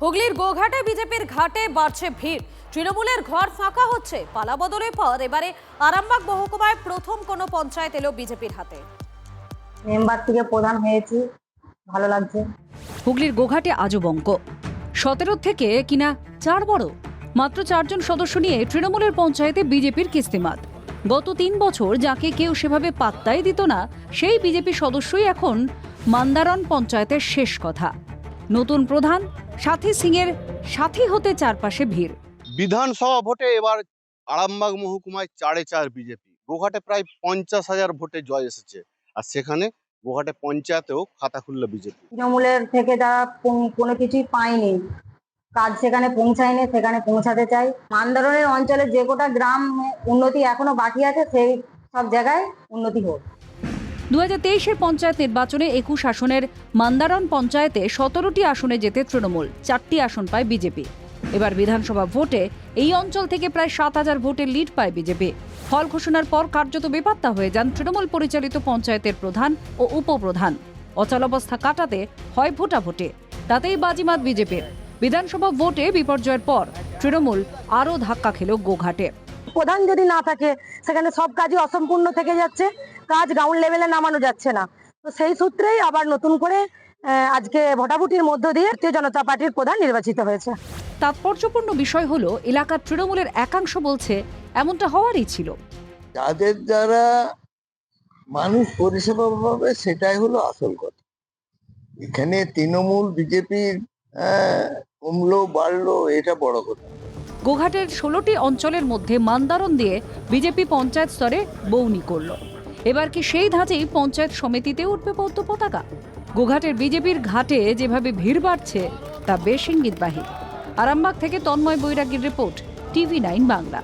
হুগলির গোঘাটে বিজেপির ঘাটে বাড়ছে ভিড়। তৃণমূলের ঘর ফাঁকা হচ্ছে। পালা বদলের পর এবারে আরামবাগ মহকুমায় প্রথম কোনো পঞ্চায়েত এলো বিজেপির হাতে। মেম্বার থেকে প্রধান হয়েছি, ভালো লাগছে। হুগলির গোঘাটে আজও বঙ্ক 17 থেকে কিনা 4 বড় মাত্র 4 জন সদস্য নিয়ে তৃণমূলের পঞ্চায়েতে বিজেপির কিস্তিমাত। গত 3 বছর যাকে কেউ সেভাবে পাত্তাই দিত না, সেই বিজেপি সদস্যই এখন মান্দারণ পঞ্চায়েতের শেষ কথা। নতুন প্রধান সাথী সিং এর সাথী হতে চারপাশে ভিড়। বিধানসভা ভোটে এবার আরামবাগ মহকুমায় 4-4 বিজেপি। গোঘাটে প্রায় 50,000 ভোটে জয় এসেছে, আর সেখানে গোঘাটে পঞ্চায়েতেও খাতা খুলল বিজেপি। তৃণমূলের থেকে যারা কোনো কিছুই পায়নি, কাজ সেখানে পৌঁছায়নি, সেখানে পৌঁছাতে চাই। মান্দারণের অঞ্চলে যে কটা গ্রাম উন্নতি এখনো বাকি আছে, সেই সব জায়গায় উন্নতি হোক। 2023-এর পঞ্চায়েত নির্বাচনে 21 আসনের মান্দারণ পঞ্চায়েতে 17টি আসনে যেতে তৃণমূল, 4টি আসন পায় বিজেপি। এবার বিধানসভা ভোটে এই অঞ্চল থেকে প্রায় 7,000 ভোটের লিড পায় বিজেপি। ফল ঘোষণার পর কার্যত বেপাত্তা হয়ে যান তৃণমূল পরিচালিত পঞ্চায়েতের প্রধান ও উপপ্রধান। অচলাবস্থা কাটাতে হয় ভোটাভুটি, তাতেই বাজিমাত বিজেপির। বিধানসভা ভোটে বিপর্যয়ের পর তৃণমূল আরও ধাক্কা খেল গোঘাটে। প্রধান যদি না থাকে, সেখানে সব কাজই অসম্পূর্ণ থেকে যাচ্ছে, কাজ গ্রাউন্ড লেভেলে নামানো যাচ্ছে না। তো সেই সূত্রেই আবার নতুন করে আজকে ভোটাভুটির মধ্য দিয়ে ভারতীয় জনতা পার্টির প্রধান নির্বাচিত হয়েছে। তাৎপর্যপূর্ণ বিষয় হলো এলাকার তৃণমূলের একাংশ বলছে এমনটা হওয়ারই ছিল। যাদের দ্বারা মানুষ পরিষেবা পাবে সেটাই হলো আসল কথা। এখানে তৃণমূল বিজেপির কমলো বাড়লো এটা বড় কথা। গোঘাটের 16টি অঞ্চলের মধ্যে মান্দারণ দিয়ে বিজেপি পঞ্চায়েত স্তরে বৌনি করল। এবার কি সেই ধাঁচেই পঞ্চায়েত সমিতিতে উঠবে পদ্ম পতাকা? গোঘাটের বিজেপির ঘাটে যেভাবে ভিড় বাড়ছে তা বেশ ইঙ্গিতবাহী। আরামবাগ থেকে তন্ময় বৈরাগীর রিপোর্ট, TV9 বাংলা।